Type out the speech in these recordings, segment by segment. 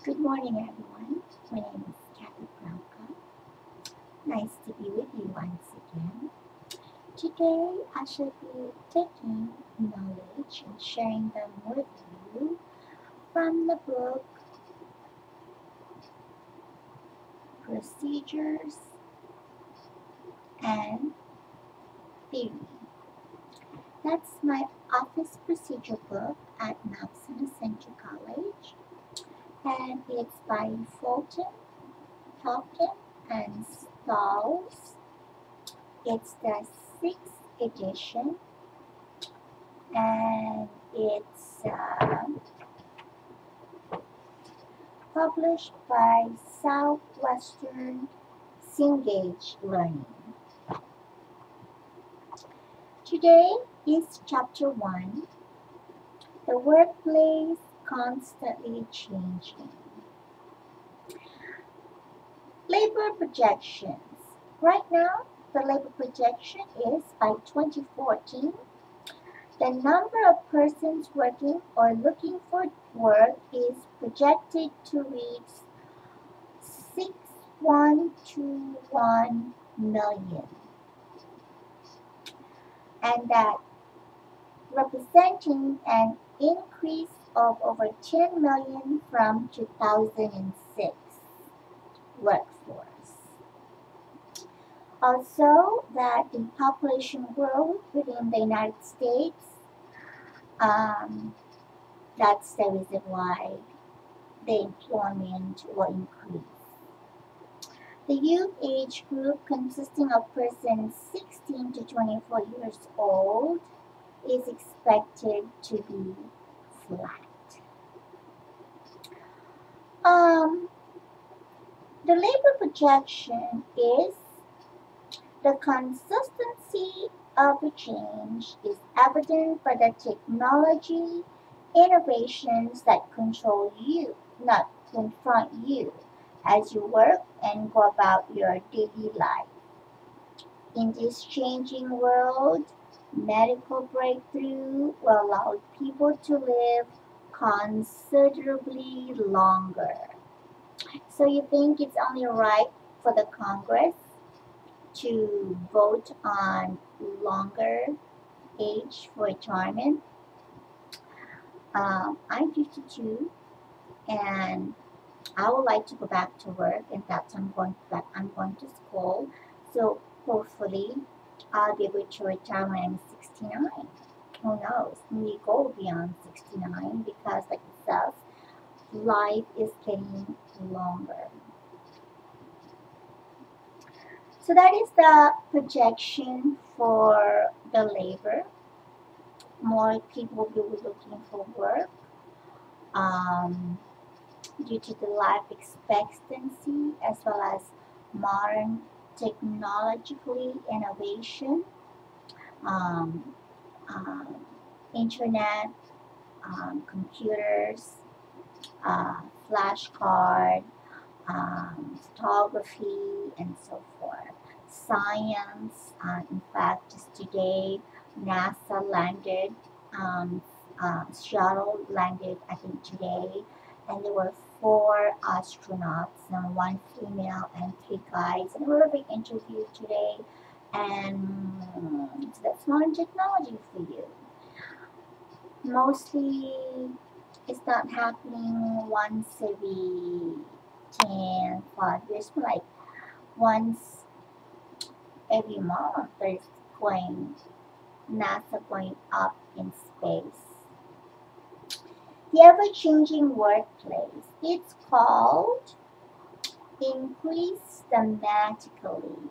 Good morning, everyone. My name is Kathy Branca. Nice to be with you once again. Today, I shall be taking knowledge and sharing them with you from the book Procedures and Theory. That's my office procedure book at Mount Central College, and it's by Fulton, Falcon, and Stalls. It's the sixth edition, and it's published by Southwestern Cengage Learning. Today is Chapter 1, The Workplace Constantly Changing. Labor projections. Right now, the labor projection is by 2014. The number of persons working or looking for work is projected to reach 6121 million, and that representing an increase of over 10 million from 2006 workforce. Also, that the population growth within the United States, that's the reason why the employment will increase. The youth age group, consisting of persons 16 to 24 years old, is expected to be flat. The labor projection is the consistency of the change is evident by the technology innovations that control you, not confront you, as you work and go about your daily life. In this changing world, medical breakthrough will allow people to live considerably longer. So you think it's only right for the Congress to vote on longer age for retirement? I'm 52, and I would like to go back to work, and that's I'm going to school. So hopefully, I'll be able to retire when I'm 69. Who knows? We go beyond 69 because, like it says, life is getting longer. So that is the projection for the labor. More people will be looking for work due to the life expectancy as well as modern technologically innovation, um, um, internet, computers, uh, flashcard, photography, and so forth. Science, in fact, just today, NASA landed, um, shuttle landed, I think, today, and there were four astronauts, one female and three guys, and they were being interviewed today. And so that's modern technology for you. Mostly, it's not happening once every 10, 5 years, but like once every month there's going NASA going up in space. The ever-changing workplace, it's called increase dramatically.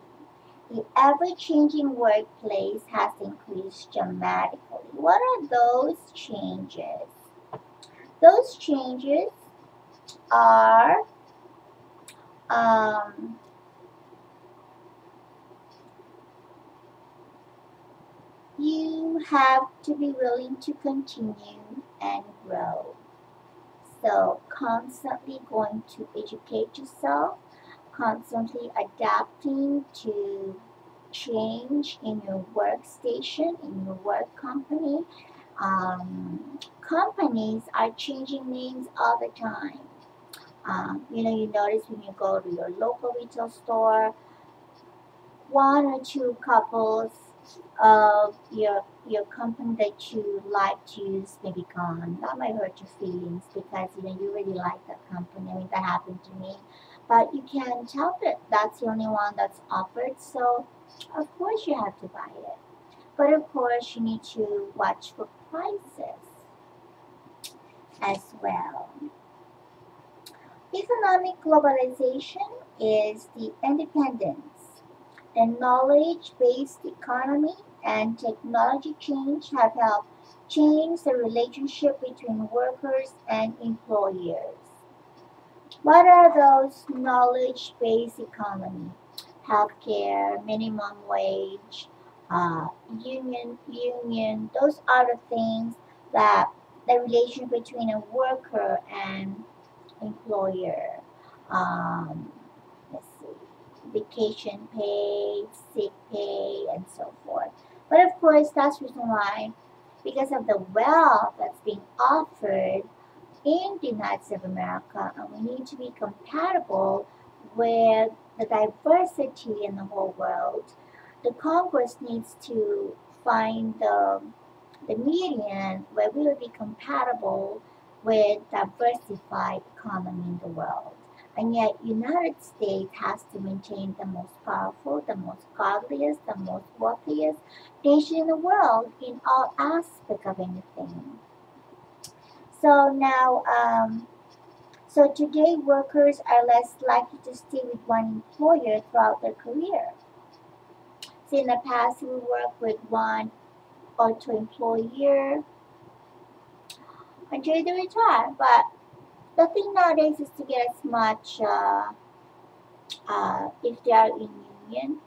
The ever-changing workplace has increased dramatically. What are those changes? Those changes are you have to be willing to continue and grow. So, constantly going to educate yourself, constantly adapting to change in your workstation, in your work company. Companies are changing names all the time. You notice when you go to your local retail store, one or two couples of your company that you like to use may be gone. That might hurt your feelings because you really like that company. I mean that happened to me, but you can't help it. That's the only one that's offered, so of course you have to buy it. But of course you need to watch for prices as well. Economic globalization is the independence. The knowledge-based economy and technology change have helped change the relationship between workers and employers. What are those knowledge-based economy? Healthcare, minimum wage, union. Those are the things that the relation between a worker and employer. Um, let's see, vacation pay, sick pay, and so forth. But of course, that's the reason why, because of the wealth that's being offered in the United States of America, and we need to be compatible with the diversity in the whole world. The Congress needs to find the median where we will be compatible with diversified economy in the world. And yet United States has to maintain the most powerful, the most godliest, the most wealthiest nation in the world in all aspects of anything. So now, so today workers are less likely to stay with one employer throughout their career. So in the past, we worked with one or two employer until they retire. But the thing nowadays is to get as much, if they are in union.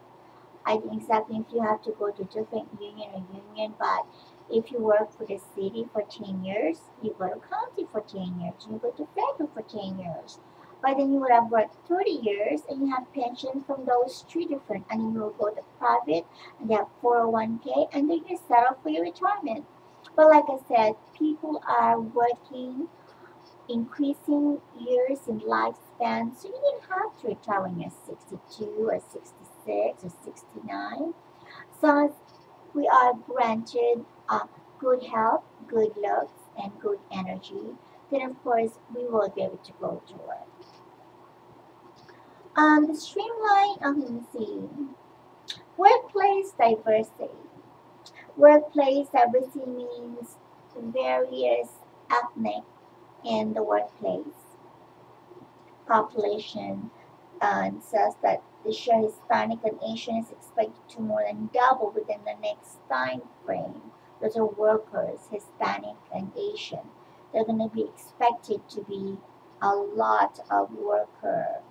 I think exactly if you have to go to different union, but if you work for the city for 10 years, you go to county for 10 years, you go to federal for 10 years. But then you would have worked 30 years and you have pension from those three different, and then you will go to private and you have 401k, and then you settle for your retirement. But like I said, people are working increasing years in lifespan, so you didn't have to retire when you're 62 or 66 or 69. So as we are granted good health, good looks, and good energy, then of course we will be able to go to work. The streamline, let me see, workplace diversity. Workplace diversity means various ethnic in the workplace population, and says that the share Hispanic and Asian is expected to more than double within the next time frame. Those are workers, Hispanic and Asian. They're going to be expected to be a lot of workers.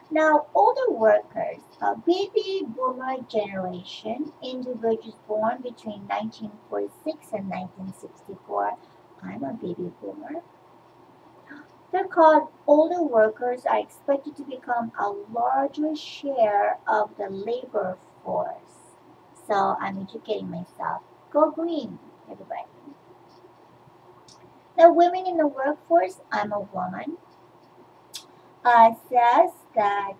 Now, older workers, baby boomer generation, individuals born between 1946 and 1964. I'm a baby boomer. They're called older workers are expected to become a larger share of the labor force. So I'm educating myself. Go green, everybody. Now, women in the workforce, I'm a woman, says that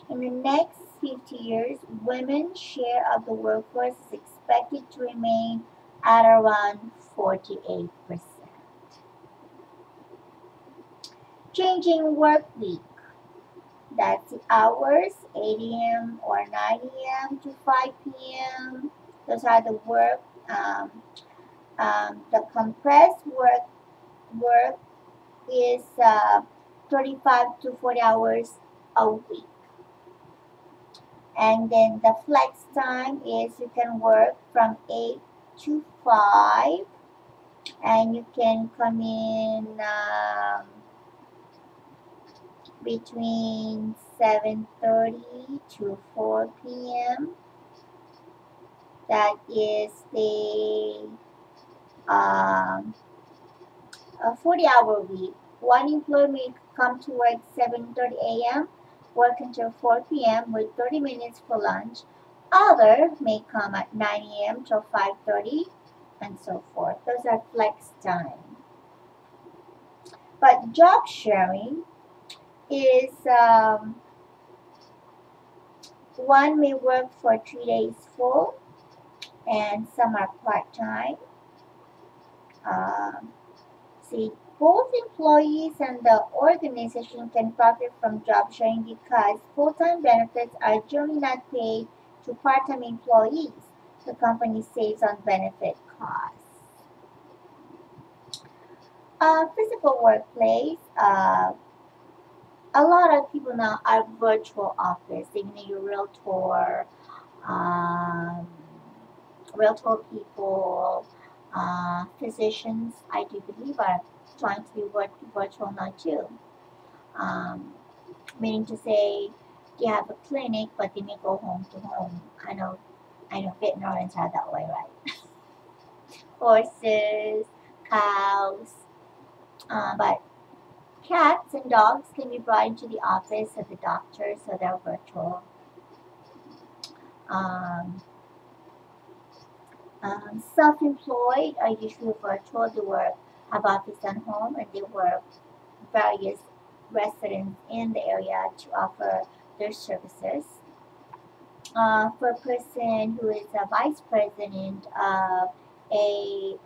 in the next 50 years, women's share of the workforce is expected to remain at around 48%. Changing work week. That's the hours, 8 a.m. or 9 a.m. to 5 p.m. Those are the work. The compressed work is 35 to 40 hours a week. And then the flex time is you can work from 8 to 5, and you can come in between 7:30 to 4 p.m. That is a 40-hour week. One employee may come to work 7:30 a.m., work until 4 p.m. with 30 minutes for lunch. Other may come at 9 a.m. till 5:30, and so forth. Those are flex time. But job sharing is one may work for 3 days full and some are part-time. Um, See, both employees and the organization can profit from job sharing because full-time benefits are generally not paid to part-time employees. The company saves on benefit costs. Physical workplace. A lot of people now are virtual office. They need a realtor, um, realtor people, physicians. I do believe are trying to be virtual now too. Um, Meaning to say they have a clinic, but they may go home to home. I know veterinarians are that way, right? Horses, cows, but cats and dogs can be brought into the office of the doctor, so they're virtual. Um, Self-employed are usually virtual. They work, have office and home, and they work various residents in the area to offer their services. For a person who is a vice president of a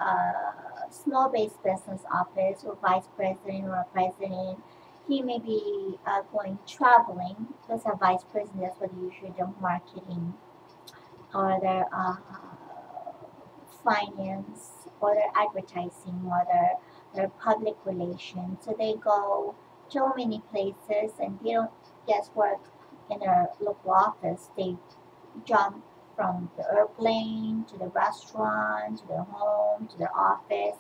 small based business office or vice president or a president, he may be going traveling because a vice president, that's what they usually do, marketing or their finance or their advertising or their public relations. So they go so many places and they don't just work in their local office. They jump from the airplane to the restaurant to their home to their office.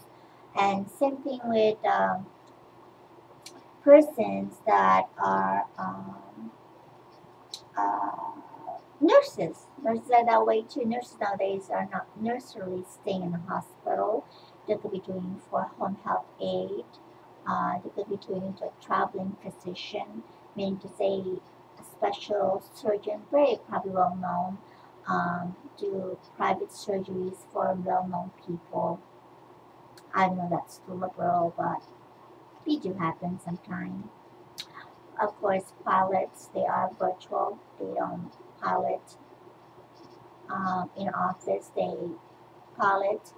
And same thing with persons that are uh, nurses. Nurses are that way too. Nurses nowadays are not necessarily staying in the hospital. They could be doing for home health aid. They could be doing to a traveling physician, meaning to say a special surgeon, very probably well known, do private surgeries for well known people. I know that's too liberal, but it do happen sometimes. Of course, pilots, they are virtual. They don't pilot in office. They pilot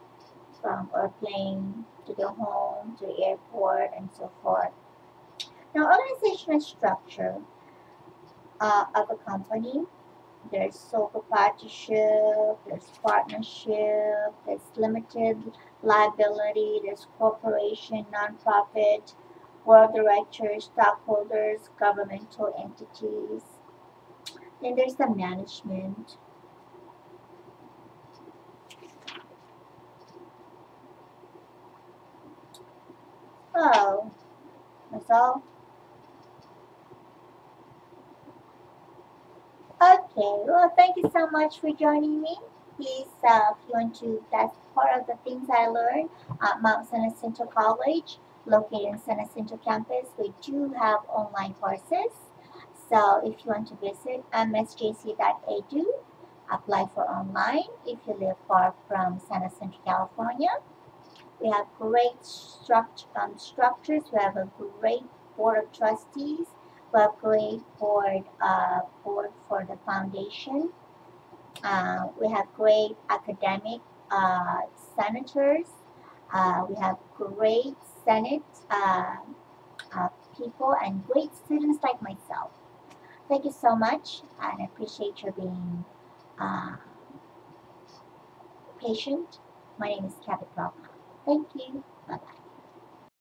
from airplane to the home to the airport and so forth. Now, organizational structure of a company, there's sole proprietorship, there's partnership, there's limited liability, there's corporation, nonprofit, board of directors, stockholders, governmental entities. Then there's the management. Oh, that's all. Okay, well, thank you so much for joining me. Please, if you want to, that's part of the things I learned at Mount San Jacinto College, located in San Jacinto campus. We do have online courses. So if you want to visit msjc.edu, apply for online. If you live far from San Jacinto, California, we have great structures. We have a great board of trustees. We have great board for the foundation. We have great academic senators. We have great Senate uh, people and great students like myself. Thank you so much, and I appreciate your being uh, patient. My name is Cabot Rock. Thank you. Bye bye.